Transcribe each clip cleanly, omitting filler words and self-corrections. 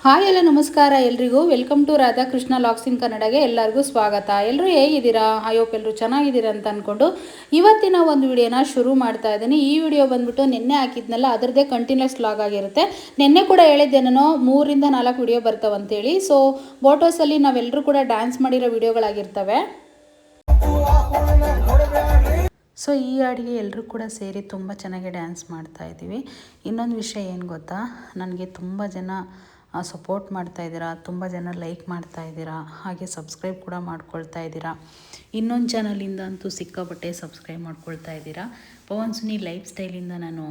Hi ಎಲ್ಲ ನಮಸ್ಕಾರ ಎಲ್ರಿಗೂ. ವೆಲ್ಕಮ್ ಟು ರಾಧಾಕೃಷ್ಣ ಲಾಗ್ಸ್ ಇನ್ ಕನ್ನಡಗೆ ಎಲ್ಲರಿಗೂ ಸ್ವಾಗತ. ಎಲ್ಲರೂ ಹೇಗಿದ್ದೀರಾ? ಐ ಹೋಪ್ ಎಲ್ಲರೂ ಚೆನ್ನಾಗಿದ್ದೀರಾ ಅಂತ ಅಂದ್ಕೊಂಡು ಇವತ್ತಿನ ಒಂದು ವಿಡಿಯೋನ ಶುರು ಮಾಡ್ತಾ ಇದ್ದೀನಿ. ಈ ವಿಡಿಯೋ ಬಂದ್ಬಿಟ್ಟು ನಿನ್ನೆ ಹಾಕಿದ್ನಲ್ಲ, ಅದರದ್ದೇ ಕಂಟಿನ್ಯೂಸ್ ಲಾಗ್ ಆಗಿರುತ್ತೆ. ನಿನ್ನೆ ಕೂಡ ಹೇಳಿದ್ದೆ ನಾನು 3 ಇಂದ 4 ವಿಡಿಯೋ ಬರ್ತಾವಂತೇಳಿ. ಸೊ ಬೋಟೋಸಲ್ಲಿ ನಾವೆಲ್ಲರೂ ಕೂಡ ಡ್ಯಾನ್ಸ್ ಮಾಡಿರೋ ವಿಡಿಯೋಗಳಾಗಿರ್ತವೆ. ಸೊ ಈ ಹಾಡಿಗೆ ಎಲ್ಲರೂ ಕೂಡ ಸೇರಿ ತುಂಬ ಚೆನ್ನಾಗಿ ಡ್ಯಾನ್ಸ್ ಮಾಡ್ತಾಯಿದ್ದೀವಿ. ಇನ್ನೊಂದು ವಿಷಯ ಏನು ಗೊತ್ತಾ, ನನಗೆ ತುಂಬ ಜನ ಸಪೋರ್ಟ್ ಮಾಡ್ತಾಯಿದ್ದೀರಾ, ತುಂಬ ಜನ ಲೈಕ್ ಮಾಡ್ತಾಯಿದ್ದೀರಾ, ಹಾಗೆ ಸಬ್ಸ್ಕ್ರೈಬ್ ಕೂಡ ಮಾಡ್ಕೊಳ್ತಾ ಇದ್ದೀರಾ. ಇನ್ನೊಂದು ಚಾನಲಿಂದ ಅಂತೂ ಸಿಕ್ಕಾಪಟ್ಟೆ ಸಬ್ಸ್ಕ್ರೈಬ್ ಮಾಡ್ಕೊಳ್ತಾ ಇದ್ದೀರಾ. ಪವನ್ ಸುನಿ ಲೈಫ್ ಸ್ಟೈಲಿಂದ ನಾನು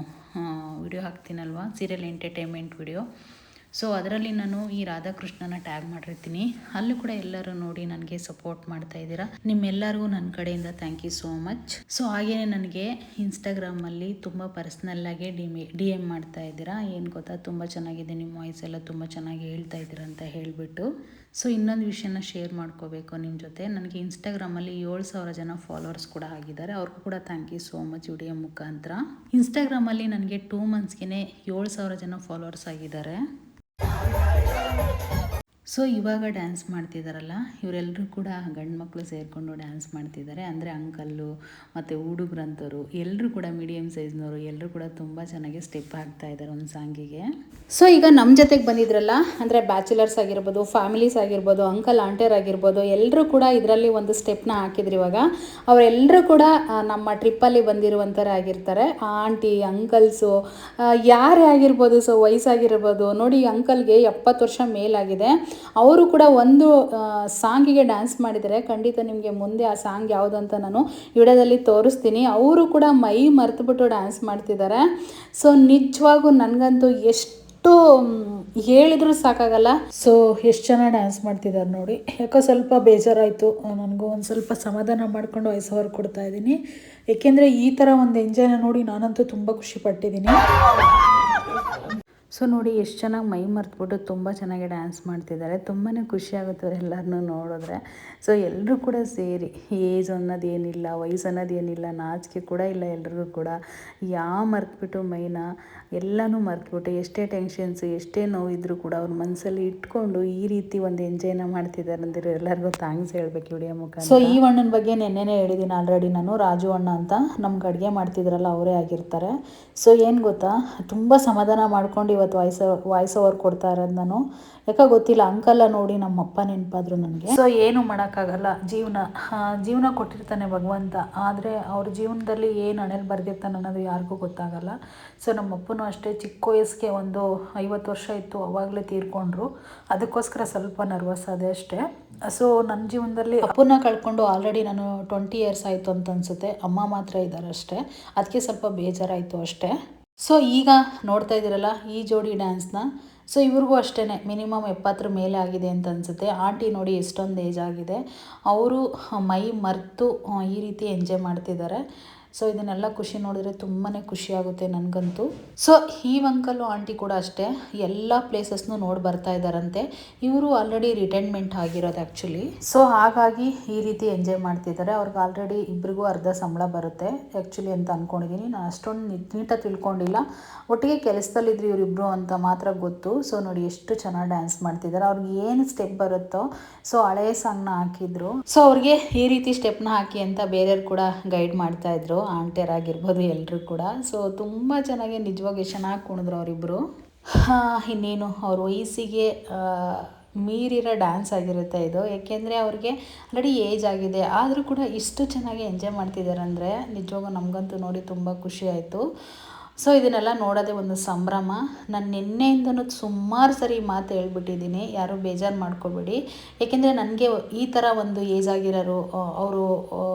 ವಿಡಿಯೋ ಹಾಕ್ತೀನಲ್ವ, ಸೀರಿಯಲ್ ಎಂಟರ್ಟೈನ್ಮೆಂಟ್ ವಿಡಿಯೋ. ಸೊ ಅದರಲ್ಲಿ ನಾನು ಈ ರಾಧಾಕೃಷ್ಣನ ಟ್ಯಾಗ್ ಮಾಡಿರ್ತೀನಿ. ಅಲ್ಲೂ ಕೂಡ ಎಲ್ಲರೂ ನೋಡಿ ನನಗೆ ಸಪೋರ್ಟ್ ಮಾಡ್ತಾ ಇದ್ದೀರಾ. ನಿಮ್ಮೆಲ್ಲರಿಗೂ ನನ್ನ ಕಡೆಯಿಂದ thank you so much. So ಹಾಗೆಯೇ ನನಗೆ ಇನ್ಸ್ಟಾಗ್ರಾಮಲ್ಲಿ ತುಂಬ ಪರ್ಸ್ನಲ್ಲಾಗಿ ಡಿ ಎಮ್ ಮಾಡ್ತಾ ಇದ್ದೀರಾ. ಏನು ಗೊತ್ತಾ, ತುಂಬ ಚೆನ್ನಾಗಿದೆ ನಿಮ್ಮ ವಾಯ್ಸ್ ಎಲ್ಲ, ತುಂಬ ಚೆನ್ನಾಗಿ ಹೇಳ್ತಾ ಇದ್ದೀರಾ ಅಂತ ಹೇಳಿಬಿಟ್ಟು. ಸೊ ಇನ್ನೊಂದು ವಿಷಯನ ಶೇರ್ ಮಾಡ್ಕೋಬೇಕು ನಿಮ್ಮ ಜೊತೆ. ನನಗೆ ಇನ್ಸ್ಟಾಗ್ರಾಮಲ್ಲಿ 7,000 ಜನ ಫಾಲೋವರ್ಸ್ ಕೂಡ ಆಗಿದ್ದಾರೆ. ಅವ್ರಿಗೂ ಕೂಡ thank you so much video ಮುಖಾಂತರ. ಇನ್ಸ್ಟಾಗ್ರಾಮಲ್ಲಿ ನನಗೆ 2 ಮಂತ್ಸ್ಗೆ 7,000 ಜನ ಫಾಲೋವರ್ಸ್ ಆಗಿದ್ದಾರೆ. ಸೊ ಇವಾಗ ಡ್ಯಾನ್ಸ್ ಮಾಡ್ತಿದ್ದಾರಲ್ಲ, ಇವರೆಲ್ಲರೂ ಕೂಡ ಗಂಡು ಮಕ್ಕಳು ಸೇರಿಕೊಂಡು ಡ್ಯಾನ್ಸ್ ಮಾಡ್ತಿದ್ದಾರೆ. ಅಂದರೆ ಅಂಕಲ್ಲು ಮತ್ತು ಹುಡುಗರಂಥವ್ರು ಎಲ್ಲರೂ ಕೂಡ ಮೀಡಿಯಮ್ ಸೈಜ್ನವರು ಎಲ್ಲರೂ ಕೂಡ ತುಂಬ ಚೆನ್ನಾಗಿ ಸ್ಟೆಪ್ ಹಾಕ್ತಾ ಇದ್ದಾರೆ ಒಂದು ಸಾಂಗಿಗೆ. ಸೊ ಈಗ ನಮ್ಮ ಜೊತೆಗೆ ಬಂದಿದ್ರಲ್ಲ, ಅಂದರೆ ಬ್ಯಾಚುಲರ್ಸ್ ಆಗಿರ್ಬೋದು, ಫ್ಯಾಮಿಲೀಸ್ ಆಗಿರ್ಬೋದು, ಅಂಕಲ್ ಆಂಟಿಯರ್ ಆಗಿರ್ಬೋದು, ಎಲ್ಲರೂ ಕೂಡ ಇದರಲ್ಲಿ ಒಂದು ಸ್ಟೆಪ್ನ ಹಾಕಿದ್ರು. ಇವಾಗ ಅವರೆಲ್ಲರೂ ಕೂಡ ನಮ್ಮ ಟ್ರಿಪ್ಪಲ್ಲಿ ಬಂದಿರುವಂಥವ್ರು ಆಗಿರ್ತಾರೆ. ಆಂಟಿ ಅಂಕಲ್ಸು ಯಾರೇ ಆಗಿರ್ಬೋದು, ಸೊ ವಯಸ್ಸಾಗಿರ್ಬೋದು. ನೋಡಿ, ಅಂಕಲ್ಗೆ 70 ವರ್ಷ ಮೇಲಾಗಿದೆ. ಅವರು ಕೂಡ ಒಂದು ಸಾಂಗಿಗೆ ಡ್ಯಾನ್ಸ್ ಮಾಡಿದ್ದಾರೆ. ಖಂಡಿತ ನಿಮಗೆ ಮುಂದೆ ಆ ಸಾಂಗ್ ಯಾವುದು ಅಂತ ನಾನು ವಿಡಿಯೋದಲ್ಲಿ ತೋರಿಸ್ತೀನಿ. ಅವರು ಕೂಡ ಮೈ ಮರೆತುಬಿಟ್ಟು ಡ್ಯಾನ್ಸ್ ಮಾಡ್ತಿದ್ದಾರೆ. ಸೊ ನಿಜವಾಗೂ ನನಗಂತೂ ಎಷ್ಟು ಹೇಳಿದ್ರು ಸಾಕಾಗಲ್ಲ. ಸೊ ಎಷ್ಟು ಚೆನ್ನಾಗಿ ಡ್ಯಾನ್ಸ್ ಮಾಡ್ತಿದ್ದಾರೆ ನೋಡಿ. ಯಾಕೋ ಸ್ವಲ್ಪ ಬೇಜಾರಾಯಿತು ನನಗೂ. ಒಂದು ಸ್ವಲ್ಪ ಸಮಾಧಾನ ಮಾಡ್ಕೊಂಡು ವಾಯ್ಸ್ ಓವರ್ ಕೊಡ್ತಾ ಇದ್ದೀನಿ. ಏಕೆಂದರೆ ಈ ಥರ ಒಂದು ಎಂಜಾಯ್ನ ನೋಡಿ ನಾನಂತೂ ತುಂಬ ಖುಷಿ ಪಟ್ಟಿದ್ದೀನಿ. ಸೊ ನೋಡಿ ಎಷ್ಟು ಚೆನ್ನಾಗಿ ಮೈ ಮರೆತುಬಿಟ್ಟು ತುಂಬ ಚೆನ್ನಾಗಿ ಡ್ಯಾನ್ಸ್ ಮಾಡ್ತಿದ್ದಾರೆ. ತುಂಬಾ ಖುಷಿ ಆಗುತ್ತೆ ಎಲ್ಲರನ್ನೂ ನೋಡಿದ್ರೆ. ಸೊ ಎಲ್ಲರೂ ಕೂಡ ಸೇರಿ ಏಜ್ ಅನ್ನೋದೇನಿಲ್ಲ, ವಯಸ್ಸು ಅನ್ನೋದೇನಿಲ್ಲ, ನಾಚಿಕೆ ಕೂಡ ಇಲ್ಲ. ಎಲ್ರಿಗೂ ಕೂಡ ಮರೆತುಬಿಟ್ಟು ಮೈನ ಎಲ್ಲನೂ ಮರೆತುಬಿಟ್ಟು, ಎಷ್ಟೇ ಟೆನ್ಷನ್ಸು ಎಷ್ಟೇ ನೋವಿದ್ರೂ ಕೂಡ ಅವ್ರ ಮನಸ್ಸಲ್ಲಿ ಇಟ್ಕೊಂಡು ಈ ರೀತಿ ಒಂದು ಎಂಜಾಯ್ನ ಮಾಡ್ತಿದ್ದಾರೆ ಅಂದರೆ ಎಲ್ಲರಿಗೂ ಥ್ಯಾಂಕ್ಸ್ ಹೇಳ್ಬೇಕು ವಿಡಿಯೋ ಮುಖಾಂತರ. ಸೊ ಈ ಅಣ್ಣನ ಬಗ್ಗೆ ನೆನ್ನೆನೇ ಹೇಳಿದ್ದೀನಿ ಆಲ್ರೆಡಿ ನಾನು. ರಾಜು ಅಣ್ಣ ಅಂತ ನಮ್ಗೆ ಅಡುಗೆ ಮಾಡ್ತಿದ್ರಲ್ಲ ಅವರೇ ಆಗಿರ್ತಾರೆ. ಸೊ ಏನು ಗೊತ್ತಾ, ತುಂಬ ಸಮಾಧಾನ ಮಾಡ್ಕೊಂಡು ಇವತ್ತು ವಾಯ್ಸ್ ಓವರ್ ಕೊಡ್ತಾ ಇರೋದು ನಾನು. ಯಾಕೆ ಗೊತ್ತಿಲ್ಲ, ಅಂಕಲ್ಲ ನೋಡಿ ನಮ್ಮಪ್ಪ ನೆನಪಾದ್ರು ನನಗೆ. ಸೊ ಏನು ಮಾಡೋಕ್ಕಾಗಲ್ಲ, ಜೀವನ ಕೊಟ್ಟಿರ್ತಾನೆ ಭಗವಂತ. ಆದರೆ ಅವ್ರ ಜೀವನದಲ್ಲಿ ಏನು ಹಣೆಯಲ್ಲಿ ಬರ್ದಿರ್ತಾನೆ ಅನ್ನೋದು ಯಾರಿಗೂ ಗೊತ್ತಾಗಲ್ಲ. ಸೊ ನಮ್ಮಪ್ಪನೂ ಅಷ್ಟೇ ಚಿಕ್ಕ ವಯಸ್ಸಿಗೆ ಒಂದು 50 ವರ್ಷ ಇತ್ತು, ಅವಾಗಲೇ ತೀರ್ಕೊಂಡ್ರು. ಅದಕ್ಕೋಸ್ಕರ ಸ್ವಲ್ಪ ನರ್ವಸ್ ಆದೆ ಅಷ್ಟೇ. ಸೊ ನನ್ನ ಜೀವನದಲ್ಲಿ ಅಪ್ಪನ ಕಳ್ಕೊಂಡು ಆಲ್ರೆಡಿ ನಾನು 20 ಇಯರ್ಸ್ ಆಯಿತು ಅಂತ ಅನಿಸುತ್ತೆ. ಅಮ್ಮ ಮಾತ್ರ ಇದ್ದಾರೆ ಅಷ್ಟೇ. ಅದಕ್ಕೆ ಸ್ವಲ್ಪ ಬೇಜಾರಾಯಿತು ಅಷ್ಟೇ. ಸೊ ಈಗ ನೋಡ್ತಾ ಇದ್ದೀರಲ್ಲ ಈ ಜೋಡಿ ಡ್ಯಾನ್ಸ್ನ. ಸೊ ಇವ್ರಿಗೂ ಅಷ್ಟೇ ಮಿನಿಮಮ್ 70 ಮೇಲೆ ಆಗಿದೆ ಅಂತ ಅನಿಸುತ್ತೆ. ಆಂಟಿ ನೋಡಿ ಎಷ್ಟೊಂದು ಏಜ್ ಆಗಿದೆ. ಅವರು ಮೈ ಮರೆತು ಈ ರೀತಿ ಎಂಜಾಯ್ ಮಾಡ್ತಿದ್ದಾರೆ. ಸೊ ಇದನ್ನೆಲ್ಲ ಖುಷಿ ನೋಡಿದ್ರೆ ತುಂಬಾ ಖುಷಿ ಆಗುತ್ತೆ ನನಗಂತೂ. ಸೊ ಈ ಅಂಕಲ್ಲು ಆಂಟಿ ಕೂಡ ಅಷ್ಟೇ ಎಲ್ಲ ಪ್ಲೇಸಸ್ನೂ ನೋಡಿ ಬರ್ತಾ ಇದ್ದಾರಂತೆ. ಇವರು ಆಲ್ರೆಡಿ ರಿಟೈರ್ಮೆಂಟ್ ಆಗಿರೋದು ಆ್ಯಕ್ಚುಲಿ. ಸೊ ಹಾಗಾಗಿ ಈ ರೀತಿ ಎಂಜಾಯ್ ಮಾಡ್ತಿದ್ದಾರೆ. ಅವ್ರಿಗೆ ಆಲ್ರೆಡಿ ಇಬ್ಬರಿಗೂ ಅರ್ಧ ಸಂಬಳ ಬರುತ್ತೆ ಆ್ಯಕ್ಚುಲಿ ಅಂತ ಅಂದ್ಕೊಂಡಿದ್ದೀನಿ. ನಾನು ಅಷ್ಟೊಂದು ನೀಟಾಗಿ ತಿಳ್ಕೊಂಡಿಲ್ಲ. ಒಟ್ಟಿಗೆ ಕೆಲಸದಲ್ಲಿದ್ರು ಇವರಿಬ್ಬರು ಅಂತ ಮಾತ್ರ ಗೊತ್ತು. ಸೊ ನೋಡಿ ಎಷ್ಟು ಚೆನ್ನಾಗಿ ಡ್ಯಾನ್ಸ್ ಮಾಡ್ತಿದ್ದಾರೆ. ಅವ್ರಿಗೆ ಏನು ಸ್ಟೆಪ್ ಬರುತ್ತೋ ಸೊ ಹಳೆಯ ಸಾಂಗ್ನ ಹಾಕಿದ್ರು. ಸೊ ಅವ್ರಿಗೆ ಈ ರೀತಿ ಸ್ಟೆಪ್ನ ಹಾಕಿ ಅಂತ ಬೇರೆಯವ್ರು ಕೂಡ ಗೈಡ್ ಮಾಡ್ತಾಯಿದ್ರು, ಆಂಟಿಯರ್ ಆಗಿರ್ಬೋದು ಎಲ್ಲರೂ ಕೂಡ. ಸೊ ತುಂಬ ಚೆನ್ನಾಗಿ ನಿಜವಾಗಿ ಚೆನ್ನಾಗಿ ಕುಣಿದ್ರು ಅವರಿಬ್ಬರು. ಇನ್ನೇನು ಅವ್ರ ವಯಸ್ಸಿಗೆ ಮೀರಿರೋ ಡ್ಯಾನ್ಸ್ ಆಗಿರುತ್ತೆ ಇದು. ಏಕೆಂದರೆ ಅವ್ರಿಗೆ ಆಲ್ರೆಡಿ ಏಜ್ ಆಗಿದೆ, ಆದರೂ ಕೂಡ ಇಷ್ಟು ಚೆನ್ನಾಗಿ ಎಂಜಾಯ್ ಮಾಡ್ತಿದ್ದಾರೆ ಅಂದರೆ ನಿಜವಾಗೂ ನಮಗಂತೂ ನೋಡಿ ತುಂಬ ಖುಷಿ ಆಯಿತು. ಸೊ ಇದನ್ನೆಲ್ಲ ನೋಡೋದೇ ಒಂದು ಸಂಭ್ರಮ. ನಾನು ನಿನ್ನೆಯಿಂದನೂ ಸುಮಾರು ಸರಿ ಮಾತು ಹೇಳ್ಬಿಟ್ಟಿದ್ದೀನಿ, ಯಾರೂ ಬೇಜಾರು ಮಾಡ್ಕೋಬೇಡಿ. ಏಕೆಂದರೆ ನನಗೆ ಈ ಥರ ಒಂದು ಏಜ್ ಆಗಿರೋರು, ಅವರು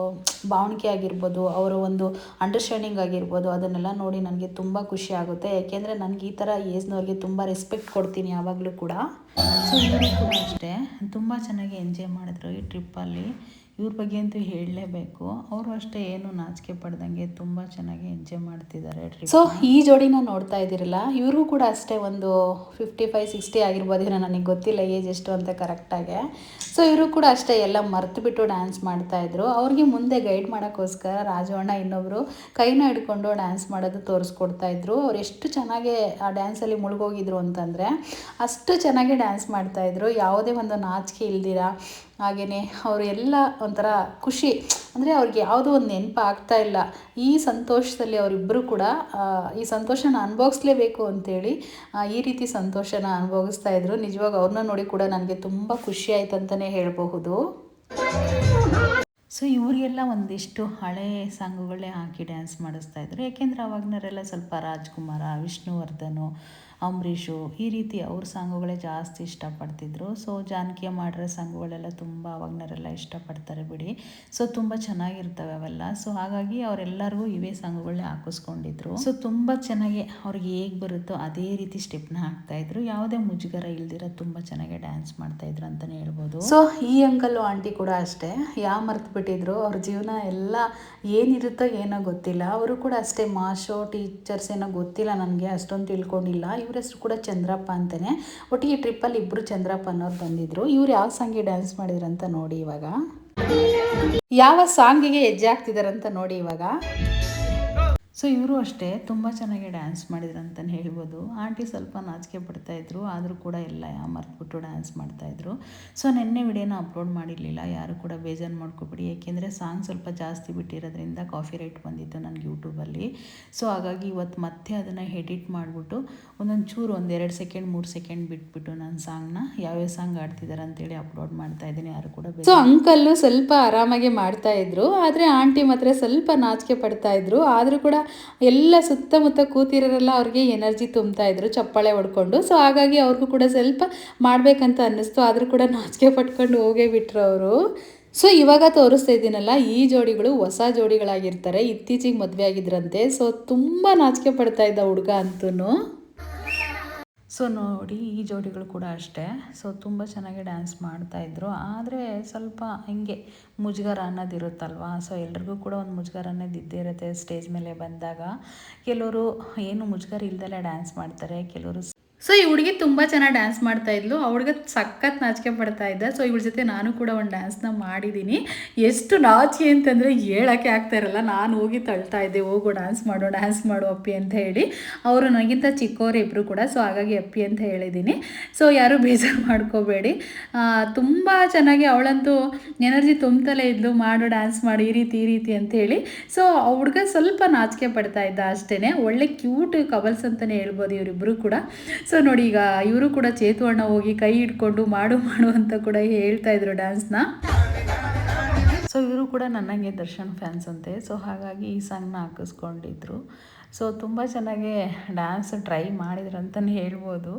ಭಾವಣಿಕೆ ಆಗಿರ್ಬೋದು, ಅವರ ಒಂದು ಅಂಡರ್ಸ್ಟ್ಯಾಂಡಿಂಗ್ ಆಗಿರ್ಬೋದು, ಅದನ್ನೆಲ್ಲ ನೋಡಿ ನನಗೆ ತುಂಬ ಖುಷಿ ಆಗುತ್ತೆ. ಏಕೆಂದರೆ ನನಗೆ ಈ ಥರ ಏಜ್ನವ್ರಿಗೆ ತುಂಬ ರೆಸ್ಪೆಕ್ಟ್ ಕೊಡ್ತೀನಿ ಯಾವಾಗಲೂ ಕೂಡ. ಸೊ ಇವರು ಕೂಡ ಅಷ್ಟೇ ತುಂಬ ಚೆನ್ನಾಗಿ ಎಂಜಾಯ್ ಮಾಡಿದ್ರು ಈ ಟ್ರಿಪ್ಪಲ್ಲಿ. ಇವ್ರ ಬಗ್ಗೆ ಅಂತೂ ಹೇಳಲೇಬೇಕು. ಅವರು ಅಷ್ಟೇ ಏನು ನಾಚಿಕೆ ಪಡ್ದಂಗೆ ತುಂಬ ಚೆನ್ನಾಗಿ ಎಂಜಾಯ್ ಮಾಡ್ತಿದ್ದಾರೆ. ಸೊ ಈ ಜೋಡಿನ ನೋಡ್ತಾ ಇದ್ದೀರಲ್ಲ, ಇವರು ಕೂಡ ಅಷ್ಟೇ ಒಂದು 55-60 ಆಗಿರ್ಬೋದೇನೋ, ನನಗೆ ಗೊತ್ತಿಲ್ಲ ಏಜ್ ಎಷ್ಟು ಅಂತ ಕರೆಕ್ಟಾಗಿ. ಸೊ ಇವರು ಕೂಡ ಅಷ್ಟೇ ಎಲ್ಲ ಮರ್ತು ಬಿಟ್ಟು ಡ್ಯಾನ್ಸ್ ಮಾಡ್ತಾಯಿದ್ರು. ಅವ್ರಿಗೆ ಮುಂದೆ ಗೈಡ್ ಮಾಡೋಕ್ಕೋಸ್ಕರ ರಾಜು ಅಣ್ಣ ಇನ್ನೊಬ್ಬರು ಕೈನ ಹಿಡ್ಕೊಂಡು ಡ್ಯಾನ್ಸ್ ಮಾಡೋದು ತೋರಿಸ್ಕೊಡ್ತಾಯಿದ್ರು. ಅವ್ರು ಎಷ್ಟು ಚೆನ್ನಾಗಿ ಆ ಡ್ಯಾನ್ಸಲ್ಲಿ ಮುಳುಗೋಗಿದ್ರು ಅಂತಂದರೆ ಅಷ್ಟು ಚೆನ್ನಾಗಿ ಡ್ಯಾನ್ಸ್ ಮಾಡ್ತಾಯಿದ್ರು, ಯಾವುದೇ ಒಂದು ನಾಚಿಕೆ ಇಲ್ದಿರ. ಹಾಗೆಯೇ ಅವರು ಎಲ್ಲ ಒಂಥರ ಖುಷಿ, ಅಂದರೆ ಅವ್ರಿಗೆ ಯಾವುದೋ ಒಂದು ನೆನಪು ಆಗ್ತಾಯಿಲ್ಲ. ಈ ಸಂತೋಷದಲ್ಲಿ ಅವರಿಬ್ಬರು ಕೂಡ ಈ ಸಂತೋಷನ ಅನುಭವಿಸ್ಲೇಬೇಕು ಅಂಥೇಳಿ ಈ ರೀತಿ ಸಂತೋಷನ ಅನುಭವಿಸ್ತಾಯಿದ್ರು. ನಿಜವಾಗ ಅವ್ರನ್ನ ನೋಡಿ ಕೂಡ ನನಗೆ ತುಂಬ ಖುಷಿ ಆಯ್ತು ಅಂತಲೇ ಹೇಳಬಹುದು. ಸೊ ಇವರಿಗೆಲ್ಲ ಒಂದಿಷ್ಟು ಹಳೆ ಸಾಂಗುಗಳೇ ಹಾಕಿ ಡ್ಯಾನ್ಸ್ ಮಾಡಿಸ್ತಾಯಿದ್ರು. ಯಾಕೆಂದರೆ ಅವಾಗ್ನವರೆಲ್ಲ ಸ್ವಲ್ಪ ರಾಜ್ಕುಮಾರ, ವಿಷ್ಣುವರ್ಧನು, ಅಂಬರೀಷು ಈ ರೀತಿ ಅವ್ರ ಸಾಂಗುಗಳೇ ಜಾಸ್ತಿ ಇಷ್ಟಪಡ್ತಿದ್ರು. ಸೊ ಜಾನಕಿ ಮಾಡಿರೋ ಸಾಂಗುಗಳೆಲ್ಲ ತುಂಬ ಅವಾಗ್ನವರೆಲ್ಲ ಇಷ್ಟಪಡ್ತಾರೆ ಬಿಡಿ. ಸೊ ತುಂಬ ಚೆನ್ನಾಗಿರ್ತವೆ ಅವೆಲ್ಲ. ಸೊ ಹಾಗಾಗಿ ಅವರೆಲ್ಲರಿಗೂ ಇವೇ ಸಾಂಗುಗಳನ್ನೇ ಹಾಕಿಸ್ಕೊಂಡಿದ್ರು. ಸೊ ತುಂಬ ಚೆನ್ನಾಗಿ ಅವ್ರಿಗೆ ಹೇಗೆ ಬರುತ್ತೋ ಅದೇ ರೀತಿ ಸ್ಟೆಪ್ನ ಹಾಕ್ತಾಯಿದ್ರು. ಯಾವುದೇ ಮುಜುಗರ ಇಲ್ದಿರ ತುಂಬ ಚೆನ್ನಾಗಿ ಡ್ಯಾನ್ಸ್ ಮಾಡ್ತಾಯಿದ್ರು ಅಂತಲೇ ಹೇಳ್ಬೋದು. ಸೊ ಈ ಅಂಕಲ್ಲು ಆಂಟಿ ಕೂಡ ಅಷ್ಟೇ ಮರ್ತು ಬಿಟ್ಟಿದ್ರು. ಅವ್ರ ಜೀವನ ಎಲ್ಲ ಏನಿರುತ್ತೋ ಏನೋ ಗೊತ್ತಿಲ್ಲ. ಅವರು ಕೂಡ ಅಷ್ಟೇ ಮಾಸ್ಟರ್ ಟೀಚರ್ಸ್ ಏನೋ ಗೊತ್ತಿಲ್ಲ, ನನಗೆ ಅಷ್ಟೊಂದು ತಿಳ್ಕೊಂಡಿಲ್ಲ. ಇವ್ರ ಹೆಸರು ಕೂಡ ಚಂದ್ರಪ್ಪ ಅಂತಲೇ. ಒಟ್ಟಿಗೆ ಈ ಟ್ರಿಪ್ಪಲ್ಲಿ ಇಬ್ಬರು ಚಂದ್ರಪ್ಪ ಅನ್ನೋರು ಬಂದಿದ್ರು. ಇವ್ರು ಯಾವ ಸಾಂಗಿಗೆ ಡ್ಯಾನ್ಸ್ ಮಾಡಿದ್ರಂತ ನೋಡಿ ಇವಾಗ, ಯಾವ ಸಾಂಗಿಗೆ ಹೆಜ್ಜೆ ಹಾಕ್ತಿದಾರಂತ ನೋಡಿ ಇವಾಗ. ಸೊ ಇವರು ಅಷ್ಟೇ ತುಂಬ ಚೆನ್ನಾಗಿ ಡ್ಯಾನ್ಸ್ ಮಾಡಿದ್ರು ಅಂತಲೇ ಹೇಳ್ಬೋದು. ಆಂಟಿ ಸ್ವಲ್ಪ ನಾಚಿಕೆ ಪಡ್ತಾಯಿದ್ರು, ಆದರೂ ಕೂಡ ಎಲ್ಲ ಮರ್ತ್ಬಿಟ್ಟು ಡ್ಯಾನ್ಸ್ ಮಾಡ್ತಾಯಿದ್ರು. ಸೊ ನಿನ್ನೆ ವಿಡಿಯೋನ ಅಪ್ಲೋಡ್ ಮಾಡಿರಲಿಲ್ಲ, ಯಾರು ಕೂಡ ಬೇಜಾರು ಮಾಡ್ಕೊಬಿಡಿ. ಏಕೆಂದರೆ ಸಾಂಗ್ ಸ್ವಲ್ಪ ಜಾಸ್ತಿ ಬಿಟ್ಟಿರೋದ್ರಿಂದ ಕಾಫಿ ರೈಟ್ ಬಂದಿತ್ತು ನನಗೆ ಯೂಟ್ಯೂಬಲ್ಲಿ. ಸೊ ಹಾಗಾಗಿ ಇವತ್ತು ಮತ್ತೆ ಅದನ್ನು ಎಡಿಟ್ ಮಾಡಿಬಿಟ್ಟು ಒಂದೊಂದು ಚೂರು 1-2 ಸೆಕೆಂಡ್ 3 ಸೆಕೆಂಡ್ ಬಿಟ್ಬಿಟ್ಟು ನನ್ನ ಸಾಂಗ್ನ ಯಾವ್ಯಾವ ಸಾಂಗ್ ಆಡ್ತಿದ್ದಾರೆ ಅಂತೇಳಿ ಅಪ್ಲೋಡ್ ಮಾಡ್ತಾಯಿದ್ದೀನಿ. ಯಾರು ಕೂಡ ಸೊ ಅಂಕಲ್ಲು ಸ್ವಲ್ಪ ಆರಾಮಾಗಿ ಮಾಡ್ತಾಯಿದ್ರು, ಆದರೆ ಆಂಟಿ ಮಾತ್ರ ಸ್ವಲ್ಪ ನಾಚಿಕೆ ಪಡ್ತಾಯಿದ್ರು. ಆದರೂ ಕೂಡ ಎಲ್ಲ ಸುತ್ತಮುತ್ತ ಕೂತಿರೋರೆಲ್ಲ ಅವ್ರಿಗೆ ಎನರ್ಜಿ ತುಂಬ್ತಾ ಇದ್ರು ಚಪ್ಪಾಳೆ ಹೊಡ್ಕೊಂಡು. ಸೊ ಹಾಗಾಗಿ ಅವ್ರಿಗೂ ಕೂಡ ಸ್ವಲ್ಪ ಮಾಡಬೇಕಂತ ಅನ್ನಿಸ್ತು, ಆದರೂ ಕೂಡ ನಾಚಿಕೆ ಪಟ್ಕೊಂಡು ಹೋಗೇ ಬಿಟ್ರು ಅವರು. ಸೊ ಇವಾಗ ತೋರಿಸ್ತಾ ಇದ್ದೀನಲ್ಲ, ಈ ಜೋಡಿಗಳು ಹೊಸ ಜೋಡಿಗಳಾಗಿರ್ತಾರೆ, ಇತ್ತೀಚೆಗೆ ಮದುವೆ ಆಗಿದ್ರಂತೆ. ಸೊ ತುಂಬ ನಾಚಿಕೆ ಪಡ್ತಾ ಇದ್ದ ಹುಡುಗ ಅಂತೂ. ಸೊ ನೋಡಿ ಈ ಜೋಡಿಗಳು ಕೂಡ ಅಷ್ಟೇ. ಸೊ ತುಂಬ ಚೆನ್ನಾಗಿ ಡ್ಯಾನ್ಸ್ ಮಾಡ್ತಾಯಿದ್ರು, ಆದರೆ ಸ್ವಲ್ಪ ಹಿಂಗೆ ಮುಜುಗರ ಅನ್ನೋದಿರುತ್ತಲ್ವ. ಸೊ ಎಲ್ರಿಗೂ ಕೂಡ ಒಂದು ಮುಜುಗರ ಅನ್ನೋದು ಇದ್ದೇ ಇರುತ್ತೆ ಸ್ಟೇಜ್ ಮೇಲೆ ಬಂದಾಗ. ಕೆಲವರು ಏನು ಮುಜುಗರ ಇಲ್ದಲೇ ಡ್ಯಾನ್ಸ್ ಮಾಡ್ತಾರೆ, ಕೆಲವರು. ಸೊ ಈ ಹುಡುಗಿ ತುಂಬ ಚೆನ್ನಾಗಿ ಡ್ಯಾನ್ಸ್ ಮಾಡ್ತಾಯಿದ್ಲು, ಆ ಹುಡುಗ ಸಖತ್ ನಾಚಿಕೆ ಪಡ್ತಾ ಇದ್ದ. ಸೊ ಇವಳ ಜೊತೆ ನಾನು ಕೂಡ ಒಂದು ಡ್ಯಾನ್ಸ್ನ ಮಾಡಿದ್ದೀನಿ. ಎಷ್ಟು ನಾಚಿಕೆ ಅಂತಂದರೆ ಹೇಳೋಕ್ಕೆ ಆಗ್ತಾ ಇರಲ್ಲ. ನಾನು ಹೋಗಿ ತಳ್ತಾ ಇದ್ದೆ, ಹೋಗು ಡ್ಯಾನ್ಸ್ ಮಾಡು ಅಪ್ಪಿ ಅಂತ ಹೇಳಿ. ಅವರು ನನಗಿಂತ ಚಿಕ್ಕವರು ಇಬ್ಬರು ಕೂಡ. ಸೊ ಹಾಗಾಗಿ ಅಪ್ಪಿ ಅಂತ ಹೇಳಿದ್ದೀನಿ. ಸೊ ಯಾರೂ ಬೇಜಾರು ಮಾಡ್ಕೋಬೇಡಿ. ತುಂಬ ಚೆನ್ನಾಗಿ ಅವಳಂತೂ ಎನರ್ಜಿ ತುಂಬ್ತಲೇ ಇದ್ಲು, ಮಾಡು ಡ್ಯಾನ್ಸ್ ಮಾಡು ಈ ರೀತಿ ಅಂತೇಳಿ. ಸೊ ಆ ಹುಡುಗ ಸ್ವಲ್ಪ ನಾಚಿಕೆ ಪಡ್ತಾ ಇದ್ದ ಅಷ್ಟೇ. ಒಳ್ಳೆ ಕ್ಯೂಟ್ ಕಬಲ್ಸ್ ಅಂತಲೇ ಹೇಳ್ಬೋದು ಇವರಿಬ್ಬರು ಕೂಡ. ಸೊ ನೋಡಿ ಈಗ ಇವರು ಕೂಡ ಚೇತು ಅಣ್ಣ ಹೋಗಿ ಕೈ ಹಿಡ್ಕೊಂಡು ಮಾಡು ಅಂತ ಕೂಡ ಹೇಳ್ತಾ ಇದ್ರು ಡ್ಯಾನ್ಸ್ನ. ಸೊ ಇವರು ಕೂಡ ನನಗೆ ದರ್ಶನ್ ಫ್ಯಾನ್ಸ್ ಅಂತೆ. ಸೊ ಹಾಗಾಗಿ ಈ ಸಾಂಗ್ನ ಹಾಕಿಸ್ಕೊಂಡಿದ್ರು. ಸೊ ತುಂಬ ಚೆನ್ನಾಗಿ ಡ್ಯಾನ್ಸ್ ಟ್ರೈ ಮಾಡಿದ್ರು ಅಂತಲೇ ಹೇಳ್ಬೋದು.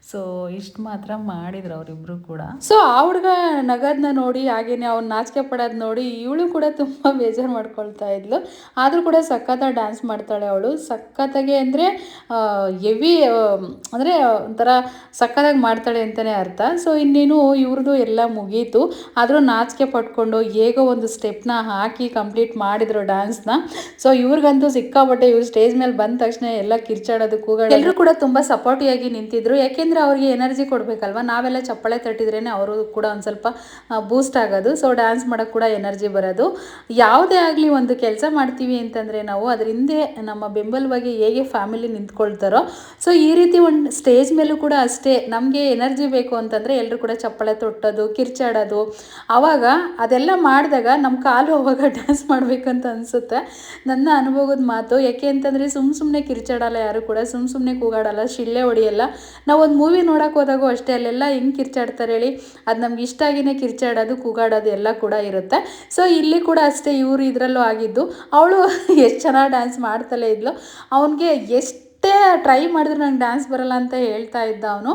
ಸೊ ಇಷ್ಟು ಮಾತ್ರ ಮಾಡಿದ್ರು ಅವರಿಬ್ಬರು ಕೂಡ. ಸೊ ಆ ಹುಡುಗ ನಗದನ್ನ ನೋಡಿ, ಹಾಗೇನೆ ಅವ್ನು ನಾಚಿಕೆ ಪಡೋದು ನೋಡಿ ಇವಳು ಕೂಡ ತುಂಬ ಬೇಜಾರು ಮಾಡ್ಕೊಳ್ತಾ ಇದ್ಲು. ಆದರೂ ಕೂಡ ಸಖತ್ತಾಗಿ ಡ್ಯಾನ್ಸ್ ಮಾಡ್ತಾಳೆ ಅವಳು. ಸಖತ್ತಾಗೆ ಅಂದರೆ ಹೆವಿ, ಅಂದರೆ ಒಂಥರ ಸಖತ್ತಾಗಿ ಮಾಡ್ತಾಳೆ ಅಂತಲೇ ಅರ್ಥ. ಸೊ ಇನ್ನೇನು ಇವ್ರದ್ದು ಎಲ್ಲ ಮುಗೀತು, ಆದರೂ ನಾಚಿಕೆ ಪಟ್ಕೊಂಡು ಹೇಗೋ ಒಂದು ಸ್ಟೆಪ್ನ ಹಾಕಿ ಕಂಪ್ಲೀಟ್ ಮಾಡಿದ್ರು ಡ್ಯಾನ್ಸ್ನ. ಸೊ ಇವ್ರಿಗಂತೂ ಸಿಕ್ಕಾಪಟ್ಟೆ, ಇವ್ರು ಸ್ಟೇಜ್ ಮೇಲೆ ಬಂದ ತಕ್ಷಣ ಎಲ್ಲ ಕಿರ್ಚಾಡೋದು, ಕೂಗಾಡೋದು, ಎಲ್ಲರೂ ಕೂಡ ತುಂಬ ಸಪೋರ್ಟಿವ್ ಆಗಿ ನಿಂತಿದ್ರು. ಯಾಕೆಂದರೆ ಅವ್ರಿಗೆ ಎನರ್ಜಿ ಕೊಡಬೇಕಲ್ವ, ನಾವೆಲ್ಲ ಚಪ್ಪಾಳೆ ತಟ್ಟಿದ್ರೇ ಅವರು ಕೂಡ ಒಂದು ಸ್ವಲ್ಪ ಬೂಸ್ಟ್ ಆಗೋದು. ಸೊ ಡ್ಯಾನ್ಸ್ ಮಾಡೋಕ್ಕೆ ಕೂಡ ಎನರ್ಜಿ ಬರೋದು. ಯಾವುದೇ ಆಗಲಿ ಒಂದು ಕೆಲಸ ಮಾಡ್ತೀವಿ ಅಂತಂದರೆ ನಾವು ಅದ್ರ ಹಿಂದೆ ನಮ್ಮ ಬೆಂಬಲವಾಗಿ ಹೇಗೆ ಫ್ಯಾಮಿಲಿ ನಿಂತ್ಕೊಳ್ತಾರೋ, ಸೊ ಈ ರೀತಿ ಒಂದು ಸ್ಟೇಜ್ ಮೇಲೂ ಕೂಡ ಅಷ್ಟೇ. ನಮಗೆ ಎನರ್ಜಿ ಬೇಕು ಅಂತಂದರೆ ಎಲ್ಲರೂ ಕೂಡ ಚಪ್ಪಾಳೆ ತೊಟ್ಟೋದು, ಕಿರ್ಚಾಡೋದು. ಆವಾಗ ಅದೆಲ್ಲ ಮಾಡಿದಾಗ ನಮ್ಮ ಕಾಲು ಅವಾಗ ಡ್ಯಾನ್ಸ್ ಮಾಡಬೇಕಂತ ಅನಿಸುತ್ತೆ, ನನ್ನ ಅನುಭವದ ಮಾತು. ಯಾಕೆ ಅಂತಂದರೆ ಸುಮ್ಮನೆ ಕಿರ್ಚಾಡಲ್ಲ, ಯಾರು ಕೂಡ ಸುಮ್ಮನೆ ಕೂಗಾಡಲ್ಲ, ಶಿಳ್ಳೆ ಹೊಡಿಯಲ್ಲ. ನಾವೊಂದು ಮೂವಿ ನೋಡೋಕೆ ಹೋದಾಗೂ ಅಷ್ಟೇ, ಅಲ್ಲೆಲ್ಲ ಹೆಂಗೆ ಕಿರ್ಚಾಡ್ತಾರೆ ಹೇಳಿ, ಅದು ನಮ್ಗೆ ಇಷ್ಟ ಆಗಿನೇ ಕಿರ್ಚಾಡೋದು, ಕೂಗಾಡೋದು ಎಲ್ಲ ಕೂಡ ಇರುತ್ತೆ. ಸೊ ಇಲ್ಲಿ ಕೂಡ ಅಷ್ಟೇ, ಇವರು ಇದರಲ್ಲೂ ಆಗಿದ್ದು. ಅವಳು ಎಷ್ಟು ಚೆನ್ನಾಗಿ ಡ್ಯಾನ್ಸ್ ಮಾಡ್ತಲೇ ಇದ್ಲು. ಅವನಿಗೆ ಎಷ್ಟೇ ಟ್ರೈ ಮಾಡಿದ್ರು ನಂಗೆ ಡ್ಯಾನ್ಸ್ ಬರಲ್ಲ ಅಂತ ಹೇಳ್ತಾ ಇದ್ದ ಅವನು.